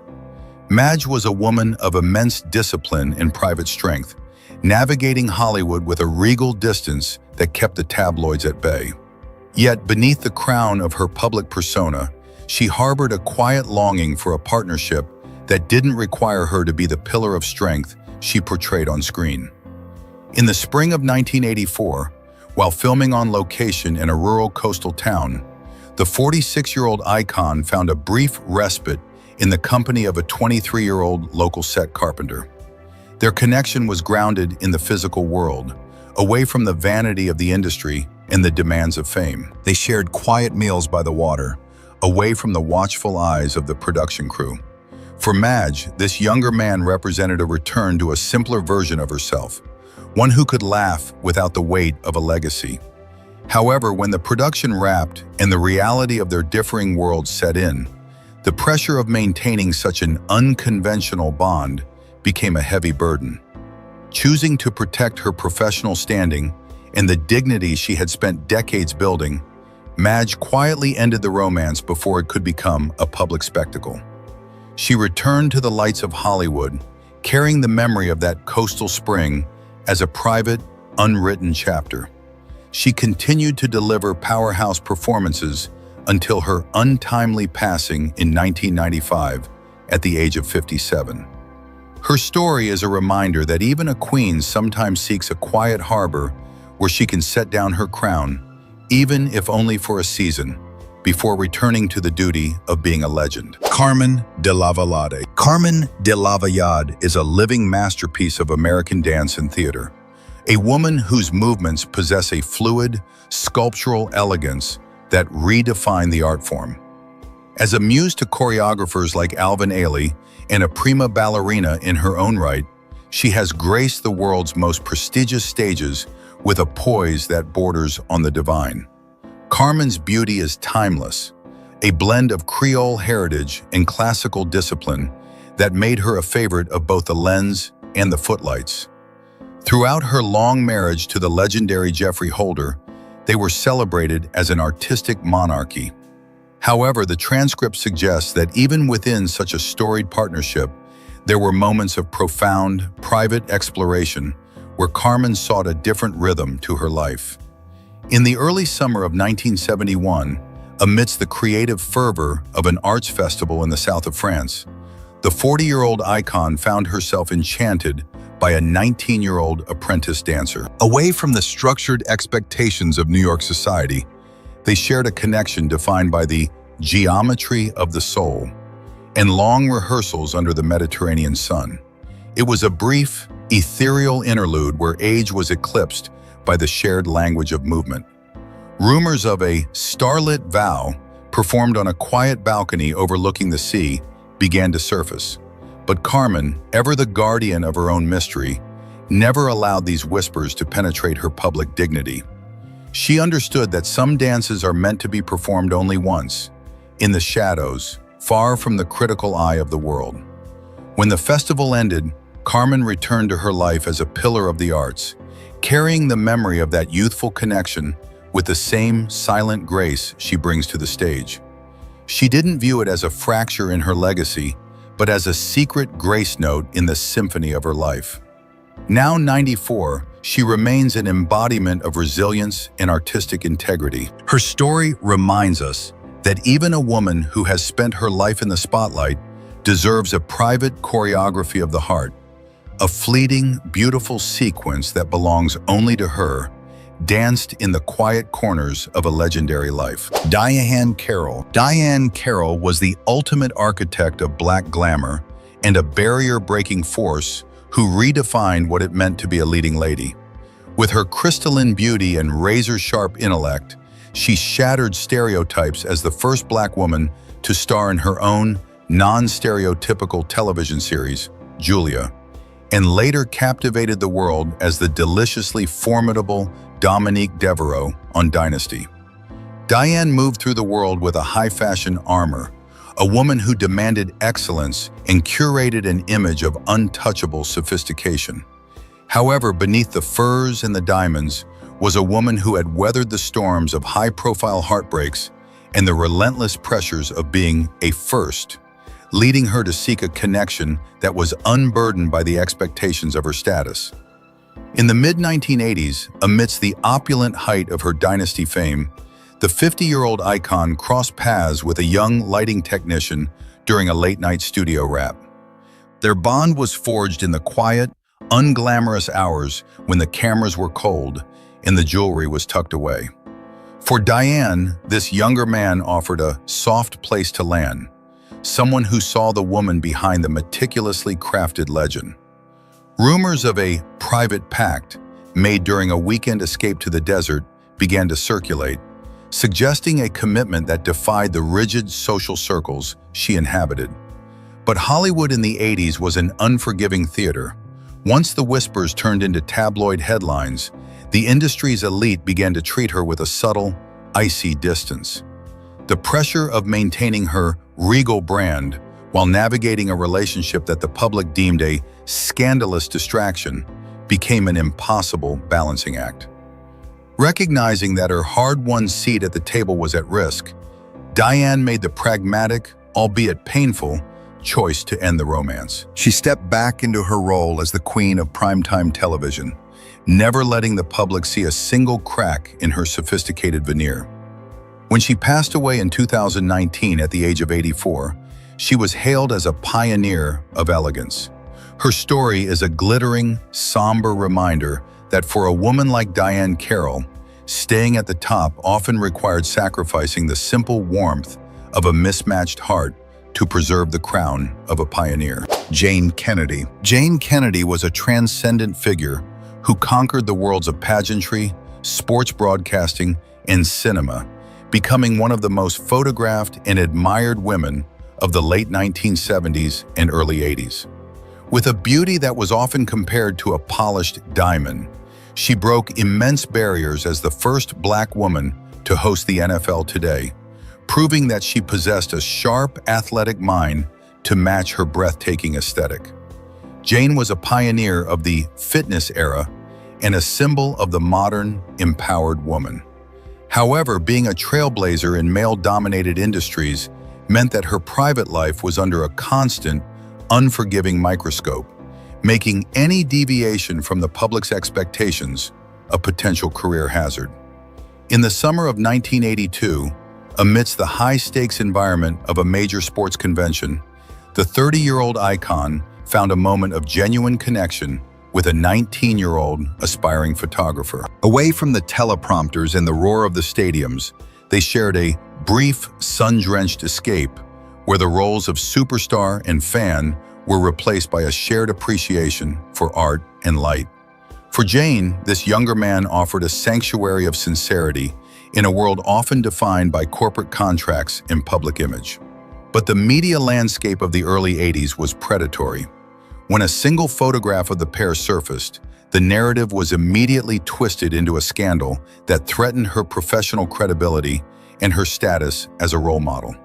Madge was a woman of immense discipline and private strength, navigating Hollywood with a regal distance that kept the tabloids at bay. Yet beneath the crown of her public persona, she harbored a quiet longing for a partnership that didn't require her to be the pillar of strength she portrayed on screen. In the spring of 1984, while filming on location in a rural coastal town, the 46-year-old icon found a brief respite in the company of a 23-year-old local set carpenter. Their connection was grounded in the physical world, away from the vanity of the industry and the demands of fame. They shared quiet meals by the water, away from the watchful eyes of the production crew. For Madge, this younger man represented a return to a simpler version of herself, one who could laugh without the weight of a legacy. However, when the production wrapped and the reality of their differing worlds set in, the pressure of maintaining such an unconventional bond became a heavy burden. Choosing to protect her professional standing and the dignity she had spent decades building, Madge quietly ended the romance before it could become a public spectacle. She returned to the lights of Hollywood, carrying the memory of that coastal spring as a private, unwritten chapter. She continued to deliver powerhouse performances until her untimely passing in 1995 at the age of 57. Her story is a reminder that even a queen sometimes seeks a quiet harbor where she can set down her crown, even if only for a season, before returning to the duty of being a legend. Carmen de Lavallade. Carmen de Lavallade is a living masterpiece of American dance and theater, a woman whose movements possess a fluid, sculptural elegance that redefine the art form. As a muse to choreographers like Alvin Ailey and a prima ballerina in her own right, she has graced the world's most prestigious stages with a poise that borders on the divine. Carmen's beauty is timeless, a blend of Creole heritage and classical discipline that made her a favorite of both the lens and the footlights. Throughout her long marriage to the legendary Geoffrey Holder, they were celebrated as an artistic monarchy. However, the transcript suggests that even within such a storied partnership, there were moments of profound, private exploration where Carmen sought a different rhythm to her life. In the early summer of 1971, amidst the creative fervor of an arts festival in the south of France, the 40-year-old icon found herself enchanted by a 19-year-old apprentice dancer. Away from the structured expectations of New York society, they shared a connection defined by the geometry of the soul and long rehearsals under the Mediterranean sun. It was a brief, ethereal interlude where age was eclipsed by the shared language of movement. Rumors of a starlit vow performed on a quiet balcony overlooking the sea began to surface. But Carmen, ever the guardian of her own mystery, never allowed these whispers to penetrate her public dignity. She understood that some dances are meant to be performed only once, in the shadows, far from the critical eye of the world. When the festival ended, Carmen returned to her life as a pillar of the arts, carrying the memory of that youthful connection with the same silent grace she brings to the stage. She didn't view it as a fracture in her legacy, but as a secret grace note in the symphony of her life. Now 94, she remains an embodiment of resilience and artistic integrity. Her story reminds us that even a woman who has spent her life in the spotlight deserves a private choreography of the heart, a fleeting, beautiful sequence that belongs only to her, danced in the quiet corners of a legendary life. Diahann Carroll. Diahann Carroll was the ultimate architect of Black glamour and a barrier-breaking force who redefined what it meant to be a leading lady. With her crystalline beauty and razor-sharp intellect, she shattered stereotypes as the first Black woman to star in her own non-stereotypical television series, Julia, and later captivated the world as the deliciously formidable Dominique Devereaux on Dynasty. Diane moved through the world with a high-fashion armor, a woman who demanded excellence and curated an image of untouchable sophistication. However, beneath the furs and the diamonds was a woman who had weathered the storms of high-profile heartbreaks and the relentless pressures of being a first, leading her to seek a connection that was unburdened by the expectations of her status. In the mid-1980s, amidst the opulent height of her Dynasty fame, the 50-year-old icon crossed paths with a young lighting technician during a late-night studio wrap. Their bond was forged in the quiet, unglamorous hours when the cameras were cold and the jewelry was tucked away. For Diane, this younger man offered a soft place to land, someone who saw the woman behind the meticulously crafted legend. Rumors of a private pact made during a weekend escape to the desert began to circulate, suggesting a commitment that defied the rigid social circles she inhabited. But Hollywood in the 80s was an unforgiving theater. Once the whispers turned into tabloid headlines, the industry's elite began to treat her with a subtle, icy distance. The pressure of maintaining her regal brand while navigating a relationship that the public deemed a scandalous distraction became an impossible balancing act. Recognizing that her hard-won seat at the table was at risk, Diane made the pragmatic, albeit painful, choice to end the romance. She stepped back into her role as the queen of primetime television, never letting the public see a single crack in her sophisticated veneer. When she passed away in 2019 at the age of 84, she was hailed as a pioneer of elegance. Her story is a glittering, somber reminder that for a woman like Diane Carroll, staying at the top often required sacrificing the simple warmth of a mismatched heart to preserve the crown of a pioneer. Jane Kennedy. Jane Kennedy was a transcendent figure who conquered the worlds of pageantry, sports broadcasting, and cinema, becoming one of the most photographed and admired women of the late 1970s and early 80s. With a beauty that was often compared to a polished diamond, she broke immense barriers as the first Black woman to host the NFL today, proving that she possessed a sharp, athletic mind to match her breathtaking aesthetic. Jane was a pioneer of the fitness era and a symbol of the modern, empowered woman. However, being a trailblazer in male-dominated industries meant that her private life was under a constant, unforgiving microscope, making any deviation from the public's expectations a potential career hazard. In the summer of 1982, amidst the high-stakes environment of a major sports convention, the 30-year-old icon found a moment of genuine connection with a 19-year-old aspiring photographer. Away from the teleprompters and the roar of the stadiums, they shared a brief, sun-drenched escape where the roles of superstar and fan were replaced by a shared appreciation for art and light. For Jane, this younger man offered a sanctuary of sincerity in a world often defined by corporate contracts and public image. But the media landscape of the early 80s was predatory. When a single photograph of the pair surfaced, the narrative was immediately twisted into a scandal that threatened her professional credibility and her status as a role model.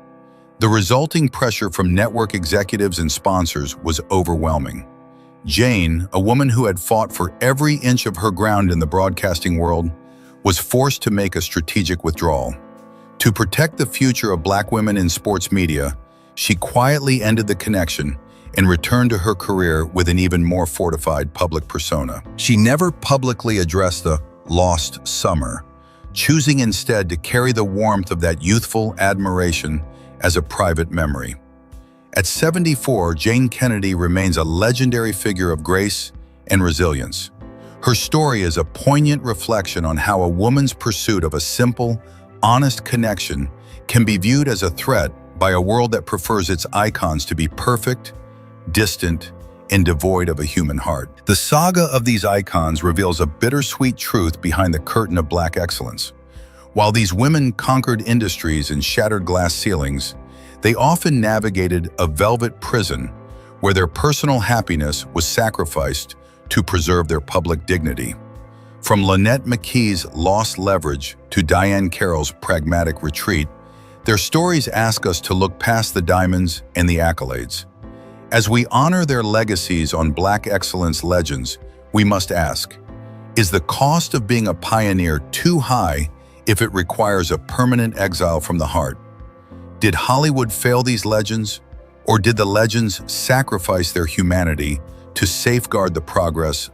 The resulting pressure from network executives and sponsors was overwhelming. Jane, a woman who had fought for every inch of her ground in the broadcasting world, was forced to make a strategic withdrawal. To protect the future of Black women in sports media, she quietly ended the connection and returned to her career with an even more fortified public persona. She never publicly addressed the lost summer, choosing instead to carry the warmth of that youthful admiration as a private memory. At 74, Jane Kennedy remains a legendary figure of grace and resilience. Her story is a poignant reflection on how a woman's pursuit of a simple, honest connection can be viewed as a threat by a world that prefers its icons to be perfect, distant, and devoid of a human heart. The saga of these icons reveals a bittersweet truth behind the curtain of Black excellence. While these women conquered industries and shattered glass ceilings, They often navigated a velvet prison where their personal happiness was sacrificed to preserve their public dignity. From Lynette McKee's lost leverage to Diane Carroll's pragmatic retreat, their stories ask us to look past the diamonds and the accolades. As we honor their legacies on Black Excellence Legends, we must ask, is the cost of being a pioneer too high if it requires a permanent exile from the heart? Did Hollywood fail these legends, or did the legends sacrifice their humanity to safeguard the progress